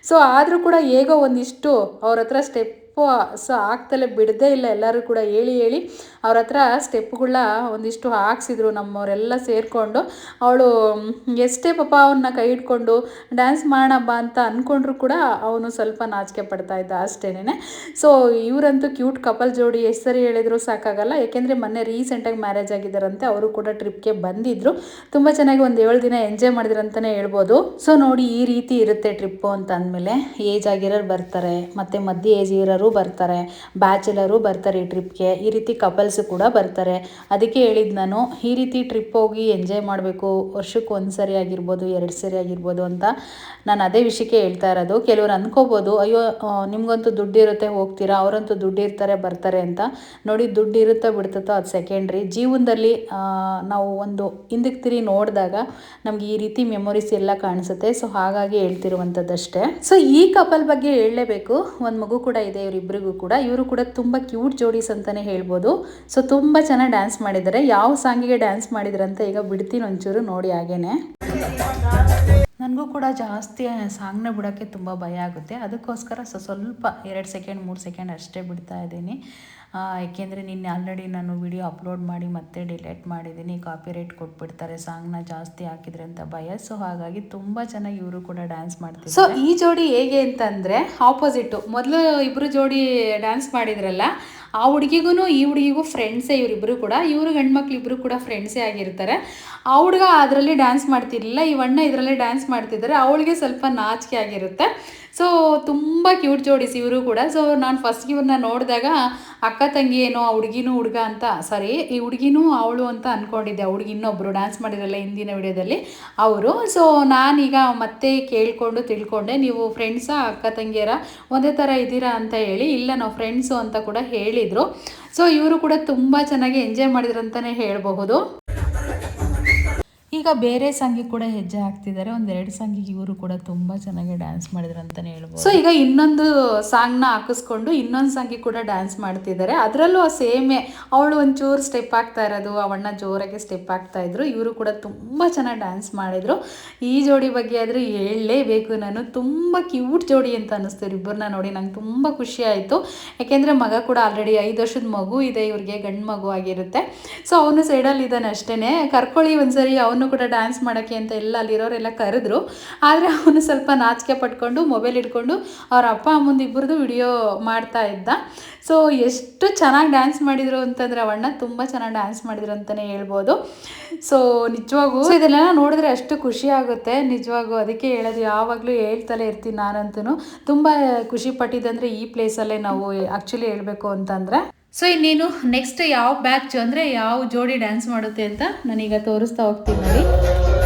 ಸೊ ಆದರೂ ಕೂಡ ಹೇಗೋ ಒಂದಿಷ್ಟು ಅವ್ರ ಹತ್ರ ಸ್ಟೆಪ್ ಆಗ್ತಲೇ ಬಿಡದೇ ಇಲ್ಲ. ಎಲ್ಲರೂ ಕೂಡ ಹೇಳಿ ಅವ್ರ ಹತ್ರ ಸ್ಟೆಪ್ಗಳನ್ನ ಒಂದಿಷ್ಟು ಹಾಕ್ಸಿದ್ರು ನಮ್ಮವರೆಲ್ಲ ಸೇರಿಕೊಂಡು. ಅವಳು ಎಷ್ಟೇ ಪಾಪ ಅವನ್ನ ಕೈ ಹಿಡ್ಕೊಂಡು ಡ್ಯಾನ್ಸ್ ಮಾಡೋಣ ಬಾ ಅಂತ ಅಂದ್ಕೊಂಡ್ರು ಕೂಡ ಅವನು ಸ್ವಲ್ಪ ನಾಚಿಕೆ ಪಡ್ತಾ ಇದ್ದ ಅಷ್ಟೇನೆ. ಸೊ ಇವರಂತೂ ಕ್ಯೂಟ್ ಕಪಲ್ ಜೋಡಿ, ಎಷ್ಟು ಸರಿ ಹೇಳಿದ್ರು ಸಾಕಾಗಲ್ಲ. ಯಾಕೆಂದರೆ ಮೊನ್ನೆ ರೀಸೆಂಟಾಗಿ ಮ್ಯಾರೇಜ್ ಆಗಿದ್ದಾರಂತೆ. ಅವರು ಕೂಡ ಟ್ರಿಪ್ಗೆ ಬಂದಿದ್ದರು. ತುಂಬ ಚೆನ್ನಾಗಿ ಒಂದು 7 ದಿನ ಎಂಜಾಯ್ ಮಾಡಿದ್ರಂತಲೇ ಹೇಳ್ಬೋದು. ಸೊ ನೋಡಿ, ಈ ರೀತಿ ಇರುತ್ತೆ ಟ್ರಿಪ್ಪು ಅಂತ ಅಂದಮೇಲೆ. ಏಜ್ ಆಗಿರೋರು ಬರ್ತಾರೆ, ಮತ್ತು ಮಧ್ಯೆ ಏಜ್ ಇರೋರು ಬರ್ತಾರೆ, ಬ್ಯಾಚುಲರು ಬರ್ತಾರೆ ಈ ಟ್ರಿಪ್ಗೆ. ಈ ರೀತಿ ಕಪಲ್ಸ್ ಕೂಡ ಬರ್ತಾರೆ. ಅದಕ್ಕೆ ಹೇಳಿದ್ದು ನಾನು, ಈ ರೀತಿ ಟ್ರಿಪ್ ಹೋಗಿ ಎಂಜಾಯ್ ಮಾಡಬೇಕು. ವರ್ಷಕ್ಕೆ 1 ಸರಿ ಆಗಿರ್ಬೋದು, 2 ಸರಿ ಆಗಿರ್ಬೋದು ಅಂತ ನಾನು ಅದೇ ವಿಷಯಕ್ಕೆ ಹೇಳ್ತಾ ಇರೋದು. ಕೆಲವರು ಅಂದ್ಕೋಬೋದು, ಅಯ್ಯೋ ನಿಮ್ಗಂತೂ ದುಡ್ಡು ಇರುತ್ತೆ ಹೋಗ್ತೀರಾ, ಅವರಂತೂ ದುಡ್ಡು ಇರ್ತಾರೆ ಬರ್ತಾರೆ ಅಂತ. ನೋಡಿ, ದುಡ್ಡು ಇರುತ್ತೋ ಬಿಡ್ತೋ ಅದು ಸೆಕೆಂಡ್ರಿ. ಜೀವನದಲ್ಲಿ ನಾವು ಒಂದು ಹಿಂದಕ್ಕೆ ತಿರುಗಿ ನೋಡಿದಾಗ ನಮ್ಗೆ ಈ ರೀತಿ ಮೆಮೊರೀಸ್ ಎಲ್ಲ ಕಾಣಿಸುತ್ತೆ. ಸೊ ಹಾಗಾಗಿ ಹೇಳ್ತಿರುವಂಥದ್ದಷ್ಟೇ. ಸೊ ಈ ಕಪಲ್ ಬಗ್ಗೆ ಹೇಳಲೇಬೇಕು. ಒಂದು ಮಗು ಕೂಡ ಇದೆ ಇವರಿಬ್ಬರಿಗೂ ಕೂಡ. ಇವರು ಕೂಡ ತುಂಬ ಕ್ಯೂಟ್ ಜೋಡೀಸ್ ಅಂತಲೇ ಹೇಳ್ಬೋದು. ಸೊ ತುಂಬ ಚೆನ್ನಾಗಿ ಡ್ಯಾನ್ಸ್ ಮಾಡಿದ್ದಾರೆ. ಯಾವ ಸಾಂಗಿಗೆ ಡ್ಯಾನ್ಸ್ ಮಾಡಿದ್ರಂತ ಈಗ ಬಿಡ್ತೀನಿ ಒಂಚೂರು ನೋಡಿ. ಹಾಗೇನೆ ನನಗೂ ಕೂಡ ಜಾಸ್ತಿ ಸಾಂಗ್ನ ಬಿಡೋಕ್ಕೆ ತುಂಬ ಭಯ ಆಗುತ್ತೆ. ಅದಕ್ಕೋಸ್ಕರ ಸ್ವಲ್ಪ 2 ಸೆಕೆಂಡ್ 3 ಸೆಕೆಂಡ್ ಅಷ್ಟೇ ಬಿಡ್ತಾ ಇದ್ದೀನಿ. ಏಕೆಂದರೆ ನಿನ್ನೆ ಆಲ್ರೆಡಿ ನಾನು ವಿಡಿಯೋ ಅಪ್ಲೋಡ್ ಮಾಡಿ ಮತ್ತೆ ಡಿಲೀಟ್ ಮಾಡಿದ್ದೀನಿ. ಕಾಪಿರೈಟ್ ಕೊಟ್ಬಿಡ್ತಾರೆ ಸಾಂಗ್ನ ಜಾಸ್ತಿ ಹಾಕಿದ್ರೆ ಅಂತ ಭಯ. ಸೊ ಹಾಗಾಗಿ ತುಂಬ ಚೆನ್ನಾಗಿ ಇವರು ಕೂಡ ಡ್ಯಾನ್ಸ್ ಮಾಡ್ತಿದ್ದಾರೆ. ಸೊ ಈ ಜೋಡಿ ಹೇಗೆ ಅಂತಂದರೆ ಆಪೋಸಿಟ್ಟು. ಮೊದಲು ಇಬ್ಬರು ಜೋಡಿ ಡ್ಯಾನ್ಸ್ ಮಾಡಿದ್ರಲ್ಲ, ಆ ಹುಡುಗಿಗೂ ಈ ಹುಡುಗಿಗೂ ಫ್ರೆಂಡ್ಸೇ ಇವರಿಬ್ಬರು ಕೂಡ. ಇವರು ಗಂಡ್ಮಕ್ಳು ಇಬ್ಬರು ಕೂಡ ಫ್ರೆಂಡ್ಸೇ ಆಗಿರ್ತಾರೆ. ಆ ಹುಡುಗ ಅದರಲ್ಲಿ ಡ್ಯಾನ್ಸ್ ಮಾಡ್ತಿರ್ಲಿಲ್ಲ, ಈ ಅಣ್ಣ ಇದರಲ್ಲೇ ಡ್ಯಾನ್ಸ್ ಮಾಡ್ತಿದ್ದಾರೆ. ಅವಳಿಗೆ ಸ್ವಲ್ಪ ನಾಚಿಕೆ ಆಗಿರುತ್ತೆ. ಸೊ ತುಂಬ ಕ್ಯೂಟ್ ಜೋಡಿಸ್ ಇವರು ಕೂಡ. ಸೊ ನಾನು ಫಸ್ಟ್ ಇವ್ರನ್ನ ನೋಡಿದಾಗ ಅಕ್ಕ ತಂಗಿ ಏನೋ, ಆ ಹುಡುಗಿನೂ ಹುಡುಗ ಅಂತ, ಸಾರಿ ಈ ಹುಡುಗಿನೂ ಅವಳು ಅಂತ ಅಂದ್ಕೊಂಡಿದ್ದೆ. ಆ ಹುಡುಗಿ ಇನ್ನೊಬ್ಬರು ಡ್ಯಾನ್ಸ್ ಮಾಡಿರಲ್ಲ ಹಿಂದಿನ ವಿಡಿಯೋದಲ್ಲಿ ಅವರು. ಸೊ ನಾನೀಗ ಮತ್ತೆ ಕೇಳಿಕೊಂಡು ತಿಳ್ಕೊಂಡೆ, ನೀವು ಫ್ರೆಂಡ್ಸಾ ಅಕ್ಕ ತಂಗಿಯರ ಒಂದೇ ಥರ ಇದ್ದೀರಾ ಅಂತ ಹೇಳಿ. ಇಲ್ಲ ನಾವು ಫ್ರೆಂಡ್ಸು ಅಂತ ಕೂಡ ಹೇಳಿದರು. ಸೊ ಇವರು ಕೂಡ ತುಂಬ ಚೆನ್ನಾಗಿ ಎಂಜಾಯ್ ಮಾಡಿದ್ರಂತಲೇ ಹೇಳಬಹುದು. ಈಗ ಬೇರೆ ಸಾಂಗಿಗೆ ಕೂಡ ಹೆಜ್ಜೆ ಹಾಕ್ತಿದ್ದಾರೆ. 1-2 ಸಾಂಗಿಗೆ ಇವರು ಕೂಡ ತುಂಬ ಚೆನ್ನಾಗಿ ಡ್ಯಾನ್ಸ್ ಮಾಡಿದ್ರು ಅಂತಲೇ ಹೇಳ್ಬೋದು. ಸೊ ಈಗ ಇನ್ನೊಂದು ಸಾಂಗ್ನ ಹಾಕಿಸ್ಕೊಂಡು ಇನ್ನೊಂದು ಸಾಂಗಿಗೆ ಕೂಡ ಡ್ಯಾನ್ಸ್ ಮಾಡ್ತಿದ್ದಾರೆ. ಅದರಲ್ಲೂ ಸೇಮೇ, ಅವಳು ಒಂಚೂರು ಸ್ಟೆಪ್ ಆಗ್ತಾ ಇರೋದು, ಅವಣ್ಣ ಜೋರಾಗಿ ಸ್ಟೆಪ್ ಆಗ್ತಾ ಇದ್ರು. ಇವರು ಕೂಡ ತುಂಬ ಚೆನ್ನಾಗಿ ಡ್ಯಾನ್ಸ್ ಮಾಡಿದರು. ಈ ಜೋಡಿ ಬಗ್ಗೆ ಆದರೂ ಹೇಳಲೇಬೇಕು ನಾನು. ತುಂಬ ಕ್ಯೂಟ್ ಜೋಡಿ ಅಂತ ಅನ್ನಿಸ್ತು ಇಬ್ಬರನ್ನ ನೋಡಿ. ನಂಗೆ ತುಂಬ ಖುಷಿ ಆಯಿತು. ಯಾಕೆಂದರೆ ಮಗ ಕೂಡ ಆಲ್ರೆಡಿ 5 ವರ್ಷದ ಮಗು ಇದೆ ಇವ್ರಿಗೆ, ಗಂಡು ಮಗು ಆಗಿರುತ್ತೆ. ಸೊ ಅವನು ಸೈಡಲ್ಲಿ ಇದ್ದಾನೆ ಅಷ್ಟೇ. ಕರ್ಕೊಳ್ಳಿ ಒಂದ್ಸರಿ ಅವನು ಕೂಡ ಡ್ಯಾನ್ಸ್ ಮಾಡೋಕ್ಕೆ ಅಂತ ಎಲ್ಲ ಅಲ್ಲಿರೋರೆಲ್ಲ ಕರೆದ್ರು. ಆದರೆ ಅವನು ಸ್ವಲ್ಪ ನಾಚಿಕೆ ಪಟ್ಕೊಂಡು ಮೊಬೈಲ್ ಹಿಡ್ಕೊಂಡು ಅವ್ರ ಅಪ್ಪ ಅಮ್ಮಂದು ಇಬ್ಬರದು ವಿಡಿಯೋ ಮಾಡ್ತಾ ಇದ್ದ. ಸೊ ಎಷ್ಟು ಚೆನ್ನಾಗಿ ಡ್ಯಾನ್ಸ್ ಮಾಡಿದರು ಅಂತಂದರೆ ಅವಣ್ಣ ತುಂಬ ಚೆನ್ನಾಗಿ ಡ್ಯಾನ್ಸ್ ಮಾಡಿದ್ರು ಅಂತಲೇ ಹೇಳ್ಬೋದು. ಸೊ ನಿಜವಾಗೂ ಇದೆಲ್ಲ ನೋಡಿದ್ರೆ ಅಷ್ಟು ಖುಷಿ ಆಗುತ್ತೆ ನಿಜವಾಗೂ. ಅದಕ್ಕೆ ಹೇಳೋದು, ಯಾವಾಗಲೂ ಹೇಳ್ತಲೇ ಇರ್ತೀನಿ ನಾನಂತೂ. ತುಂಬ ಖುಷಿ ಪಟ್ಟಿದ್ದಂದರೆ ಈ ಪ್ಲೇಸಲ್ಲೇ ನಾವು ಆ್ಯಕ್ಚುಲಿ ಹೇಳಬೇಕು ಅಂತಂದರೆ. ಸೊ ಇನ್ನೇನು ನೆಕ್ಸ್ಟ್ ಯಾವ ಬ್ಯಾಚ್ ಅಂದರೆ ಯಾವ ಜೋಡಿ ಡ್ಯಾನ್ಸ್ ಮಾಡುತ್ತೆ ಅಂತ ನಾನೀಗ ತೋರಿಸ್ತಾ ಹೋಗ್ತೀನಿ ನೋಡಿ.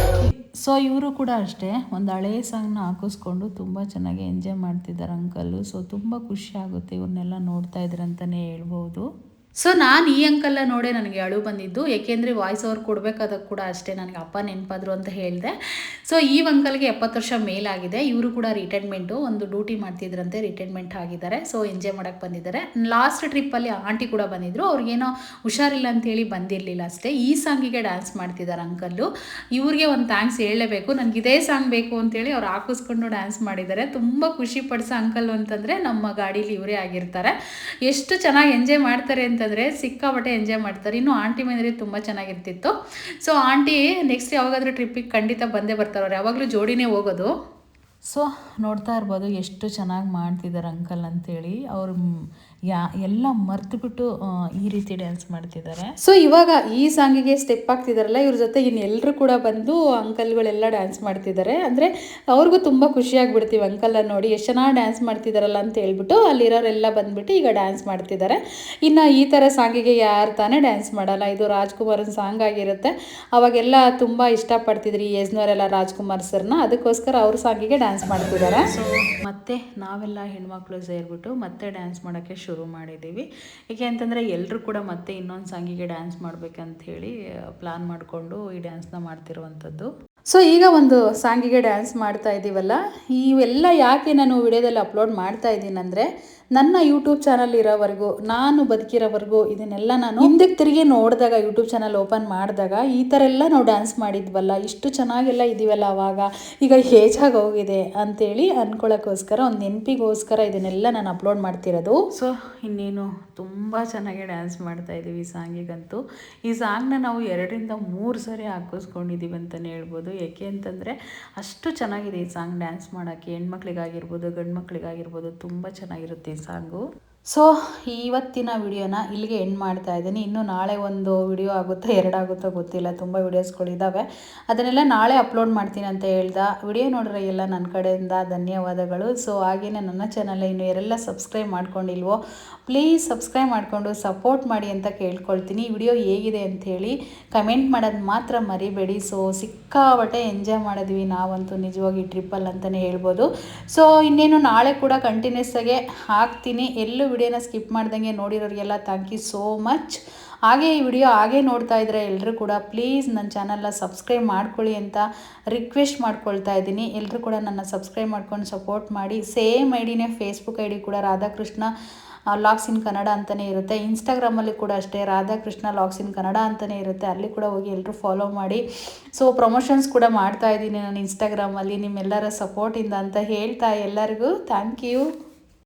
ಸೊ ಇವರು ಕೂಡ ಅಷ್ಟೇ ಒಂದು ಹಳೇ ಸಾಂಗ್ನ ಹಾಕಿಸ್ಕೊಂಡು ತುಂಬ ಚೆನ್ನಾಗಿ ಎಂಜಾಯ್ ಮಾಡ್ತಿದ್ದಾರೆ ಅಂಕಲ್ಲು. ಸೊ ತುಂಬ ಖುಷಿ ಆಗುತ್ತೆ ಇವ್ರನ್ನೆಲ್ಲ ನೋಡ್ತಾ ಇದ್ರೆ ಅಂತಲೇ ಹೇಳ್ಬೋದು. ಸೊ ನಾನು ಈ ಅಂಕಲ್ಲ ನೋಡೇ ನನಗೆ ಅಳು ಬಂದಿದ್ದು. ಏಕೆಂದರೆ ವಾಯ್ಸ್ ಓವರ್ ಕೊಡಬೇಕಾದಾಗ ಕೂಡ ಅಷ್ಟೇ ನನಗೆ ಅಪ್ಪ ನೆನಪಾದ್ರು ಅಂತ ಹೇಳಿದೆ. ಸೊ ಈ ಅಂಕಲ್ಗೆ 70 ವರ್ಷ ಮೇಲಾಗಿದೆ. ಇವರು ಕೂಡ ರಿಟೈರ್ಮೆಂಟು, ಒಂದು ಡ್ಯೂಟಿ ಮಾಡ್ತಿದ್ರಂತೆ, ರಿಟೈರ್ಮೆಂಟ್ ಆಗಿದ್ದಾರೆ. ಸೊ ಎಂಜಾಯ್ ಮಾಡೋಕ್ಕೆ ಬಂದಿದ್ದಾರೆ. ಲಾಸ್ಟ್ ಟ್ರಿಪ್ಪಲ್ಲಿ ಆಂಟಿ ಕೂಡ ಬಂದಿದ್ದರು. ಅವ್ರಿಗೇನೋ ಹುಷಾರಿಲ್ಲ ಅಂತೇಳಿ ಬಂದಿರಲಿಲ್ಲ ಅಷ್ಟೇ. ಈ ಸಾಂಗಿಗೆ ಡ್ಯಾನ್ಸ್ ಮಾಡ್ತಿದ್ದಾರೆ ಅಂಕಲ್ಲು. ಇವ್ರಿಗೆ ಒಂದು ಥ್ಯಾಂಕ್ಸ್ ಹೇಳಲೇಬೇಕು. ನನಗೆ ಇದೇ ಸಾಂಗ್ ಬೇಕು ಅಂತೇಳಿ ಅವ್ರು ಹಾಕಿಸ್ಕೊಂಡು ಡ್ಯಾನ್ಸ್ ಮಾಡಿದ್ದಾರೆ. ತುಂಬ ಖುಷಿ ಪಡಿಸೋ ಅಂಕಲ್ಲು ಅಂತಂದರೆ ನಮ್ಮ ಗಾಡೀಲಿ ಇವರೇ ಆಗಿರ್ತಾರೆ. ಎಷ್ಟು ಚೆನ್ನಾಗಿ ಎಂಜಾಯ್ ಮಾಡ್ತಾರೆ ಅಂತಂದರೆ ಸಿಕ್ಕಾಪಟ್ಟೆ ಎಂಜಾಯ್ ಮಾಡ್ತಾರೆ. ಇನ್ನು ಆಂಟಿ ಮನೆಯಲ್ಲಿ ತುಂಬ ಚೆನ್ನಾಗಿರ್ತಿತ್ತು. ಸೊ ಆಂಟಿ ನೆಕ್ಸ್ಟ್ ಯಾವಾಗಾದರೂ ಟ್ರಿಪ್ಪಿಗೆ ಖಂಡಿತ ಬಂದೇ ಬರ್ತಾರೆ. ಅವ್ರು ಯಾವಾಗಲೂ ಜೋಡಿನೇ ಹೋಗೋದು. ಸೊ ನೋಡ್ತಾ ಇರ್ಬೋದು ಎಷ್ಟು ಚೆನ್ನಾಗಿ ಮಾಡ್ತಿದ್ದಾರೆ ಅಂಕಲ್ ಅಂತೇಳಿ. ಅವರು ಎಲ್ಲ ಮರ್ತುಬಿಟ್ಟು ಈ ರೀತಿ ಡ್ಯಾನ್ಸ್ ಮಾಡ್ತಿದ್ದಾರೆ. ಸೊ ಇವಾಗ ಈ ಸಾಂಗಿಗೆ ಸ್ಟೆಪ್ ಆಗ್ತಿದಾರಲ್ಲ, ಇವ್ರ ಜೊತೆ ಇನ್ನೆಲ್ಲರೂ ಕೂಡ ಬಂದು ಅಂಕಲ್ಗಳೆಲ್ಲ ಡ್ಯಾನ್ಸ್ ಮಾಡ್ತಿದ್ದಾರೆ. ಅಂದರೆ ಅವ್ರಿಗೂ ತುಂಬ ಖುಷಿಯಾಗಿಬಿಡ್ತೀವಿ ಅಂಕಲ್ನ ನೋಡಿ, ಎಷ್ಟು ಚೆನ್ನಾಗಿ ಡ್ಯಾನ್ಸ್ ಮಾಡ್ತಿದ್ದಾರಲ್ಲ ಅಂತ ಹೇಳ್ಬಿಟ್ಟು ಅಲ್ಲಿರೋರೆಲ್ಲ ಬಂದುಬಿಟ್ಟು ಈಗ ಡ್ಯಾನ್ಸ್ ಮಾಡ್ತಿದ್ದಾರೆ. ಇನ್ನು ಈ ಥರ ಸಾಂಗಿಗೆ ಯಾರು ತಾನೇ ಡ್ಯಾನ್ಸ್ ಮಾಡಲ್ಲ. ಇದು ರಾಜ್ಕುಮಾರನ ಸಾಂಗ್ ಆಗಿರುತ್ತೆ. ಅವಾಗೆಲ್ಲ ತುಂಬ ಇಷ್ಟಪಡ್ತಿದ್ರು ಈ ಏಜ್ನವರೆಲ್ಲ ರಾಜ್ಕುಮಾರ್ ಸರ್ನ. ಅದಕ್ಕೋಸ್ಕರ ಅವ್ರ ಸಾಂಗಿಗೆ ಡ್ಯಾನ್ಸ್ ಮಾಡ್ತಿದ್ದಾರೆ. ಸೊ ಮತ್ತೆ ನಾವೆಲ್ಲ ಹೆಣ್ಮಕ್ಳು ಸೇರಿಬಿಟ್ಟು ಮತ್ತೆ ಡ್ಯಾನ್ಸ್ ಮಾಡೋಕ್ಕೆ ಶುರು ಮಾಡಿದ್ದೀವಿ. ಏಕೆ ಅಂತಂದರೆ ಎಲ್ಲರೂ ಕೂಡ ಮತ್ತೆ ಇನ್ನೊಂದು ಸಾಂಗಿಗೆ ಡ್ಯಾನ್ಸ್ ಮಾಡಬೇಕಂತ ಹೇಳಿ ಪ್ಲಾನ್ ಮಾಡಿಕೊಂಡು ಈ ಡ್ಯಾನ್ಸ್ನ ಮಾಡ್ತಿರುವಂಥದ್ದು. ಸೊ ಈಗ ಒಂದು ಸಾಂಗಿಗೆ ಡ್ಯಾನ್ಸ್ ಮಾಡ್ತಾ ಇದ್ದೀವಲ್ಲ, ಇವೆಲ್ಲ ಯಾಕೆ ನಾನು ವಿಡಿಯೋದಲ್ಲಿ ಅಪ್ಲೋಡ್ ಮಾಡ್ತಾ ಇದ್ದೀನಂದರೆ, ನನ್ನ ಯೂಟ್ಯೂಬ್ ಚಾನಲ್ ಇರೋವರೆಗೂ, ನಾನು ಬದುಕಿರೋವರೆಗೂ ಇದನ್ನೆಲ್ಲ ನಾನು ಹಿಂದಕ್ಕೆ ತಿರುಗಿ ನೋಡಿದಾಗ, ಯೂಟ್ಯೂಬ್ ಚಾನಲ್ ಓಪನ್ ಮಾಡಿದಾಗ ಈ ಥರ ಎಲ್ಲ ನಾವು ಡ್ಯಾನ್ಸ್ ಮಾಡಿದ್ವಲ್ಲ, ಇಷ್ಟು ಚೆನ್ನಾಗೆಲ್ಲ ಇದ್ದೀವಲ್ಲ ಅವಾಗ, ಈಗ ಏಜಾಗಿ ಹೋಗಿದೆ ಅಂತೇಳಿ ಅಂದ್ಕೊಳ್ಳೋಕ್ಕೋಸ್ಕರ, ಒಂದು ನೆನಪಿಗೋಸ್ಕರ ಇದನ್ನೆಲ್ಲ ನಾನು ಅಪ್ಲೋಡ್ ಮಾಡ್ತಿರೋದು. ಸೊ ಇನ್ನೇನು ತುಂಬ ಚೆನ್ನಾಗಿ ಡ್ಯಾನ್ಸ್ ಮಾಡ್ತಾ ಇದ್ದೀವಿ ಈ ಸಾಂಗಿಗಂತೂ. ಈ ಸಾಂಗ್ನ ನಾವು 2-3 ಸರಿ ಹಾಕಿಸ್ಕೊಂಡಿದ್ದೀವಿ ಅಂತಲೇ ಹೇಳ್ಬೋದು. ಏಕೆ ಅಂತಂದರೆ ಅಷ್ಟು ಚೆನ್ನಾಗಿದೆ ಈ ಸಾಂಗ್ ಡ್ಯಾನ್ಸ್ ಮಾಡೋಕ್ಕೆ. ಹೆಣ್ಮಕ್ಳಿಗಾಗಿರ್ಬೋದು, ಗಂಡು ಮಕ್ಳಿಗಾಗಿರ್ಬೋದು, ತುಂಬ ಚೆನ್ನಾಗಿರುತ್ತೆ ಈ ಸಾಂಗು. ಸೊ ಇವತ್ತಿನ ವಿಡಿಯೋನ ಇಲ್ಲಿಗೆ ಎಂಡ್ ಮಾಡ್ತಾ ಇದ್ದೀನಿ. ಇನ್ನು ನಾಳೆ ಒಂದು ವಿಡಿಯೋ ಆಗುತ್ತೋ 2 ಆಗುತ್ತೋ ಗೊತ್ತಿಲ್ಲ, ತುಂಬ ವಿಡಿಯೋಸ್ಗಳಿದ್ದಾವೆ, ಅದನ್ನೆಲ್ಲ ನಾಳೆ ಅಪ್ಲೋಡ್ ಮಾಡ್ತೀನಿ ಅಂತ ಹೇಳ್ದೆ. ವಿಡಿಯೋ ನೋಡ್ರೆ ಎಲ್ಲ ನನ್ನ ಕಡೆಯಿಂದ ಧನ್ಯವಾದಗಳು. ಸೊ ಹಾಗೆಯೇ ನನ್ನ ಚಾನಲ್ ಇನ್ನು ಯಾರೆಲ್ಲ ಸಬ್ಸ್ಕ್ರೈಬ್ ಮಾಡ್ಕೊಂಡಿಲ್ವೋ ಪ್ಲೀಸ್ ಸಬ್ಸ್ಕ್ರೈಬ್ ಮಾಡಿಕೊಂಡು ಸಪೋರ್ಟ್ ಮಾಡಿ ಅಂತ ಕೇಳ್ಕೊಳ್ತೀನಿ. ವಿಡಿಯೋ ಹೇಗಿದೆ ಅಂಥೇಳಿ ಕಮೆಂಟ್ ಮಾಡೋದು ಮಾತ್ರ ಮರಿಬೇಡಿ. ಸೊ ಸಿಕ್ಕಾಪಟ್ಟೆ ಎಂಜಾಯ್ ಮಾಡಿದ್ವಿ ನಾವಂತೂ ನಿಜವಾಗಿ ಟ್ರಿಪ್ಪಲ್ಲಿ ಅಂತಲೇ ಹೇಳ್ಬೋದು. ಸೊ ಇನ್ನೇನು ನಾಳೆ ಕೂಡ ಕಂಟಿನ್ಯೂಸ್ ಆಗಿ ಹಾಕ್ತೀನಿ. ಎಲ್ಲೂ ವಿಡಿಯೋನ ಸ್ಕಿಪ್ ಮಾಡ್ದಂಗೆ ನೋಡಿರೋರಿಗೆಲ್ಲ ಥ್ಯಾಂಕ್ ಯು ಸೋ ಮಚ್. ಹಾಗೆ ಈ ವಿಡಿಯೋ ಹಾಗೆ ನೋಡ್ತಾ ಇದ್ದರೆ ಎಲ್ಲರೂ ಕೂಡ ಪ್ಲೀಸ್ ನನ್ನ ಚಾನಲ್ನ ಸಬ್ಸ್ಕ್ರೈಬ್ ಮಾಡ್ಕೊಳ್ಳಿ ಅಂತ ರಿಕ್ವೆಸ್ಟ್ ಮಾಡ್ಕೊಳ್ತಾ ಇದ್ದೀನಿ. ಎಲ್ಲರೂ ಕೂಡ ನನ್ನ ಸಬ್ಸ್ಕ್ರೈಬ್ ಮಾಡ್ಕೊಂಡು ಸಪೋರ್ಟ್ ಮಾಡಿ. ಸೇಮ್ ಐಡಿನೇ ಫೇಸ್ಬುಕ್ ಐಡಿ ಕೂಡ ರಾಧಾಕೃಷ್ಣ ಲಾಗ್ಸ್ ಇನ್ ಕನ್ನಡ ಅಂತಲೇ ಇರುತ್ತೆ. ಇನ್ಸ್ಟಾಗ್ರಾಮಲ್ಲಿ ಕೂಡ ಅಷ್ಟೇ ರಾಧಾಕೃಷ್ಣ ಲಾಗ್ಸ್ ಇನ್ ಕನ್ನಡ ಅಂತಲೇ ಇರುತ್ತೆ. ಅಲ್ಲಿ ಕೂಡ ಹೋಗಿ ಎಲ್ಲರೂ ಫಾಲೋ ಮಾಡಿ. ಸೊ ಪ್ರಮೋಷನ್ಸ್ ಕೂಡ ಮಾಡ್ತಾ ಇದ್ದೀನಿ ನಾನು ಇನ್ಸ್ಟಾಗ್ರಾಮಲ್ಲಿ, ನಿಮ್ಮೆಲ್ಲರ ಸಪೋರ್ಟಿಂದ ಅಂತ ಹೇಳ್ತಾ ಎಲ್ಲರಿಗೂ ಥ್ಯಾಂಕ್ ಯು.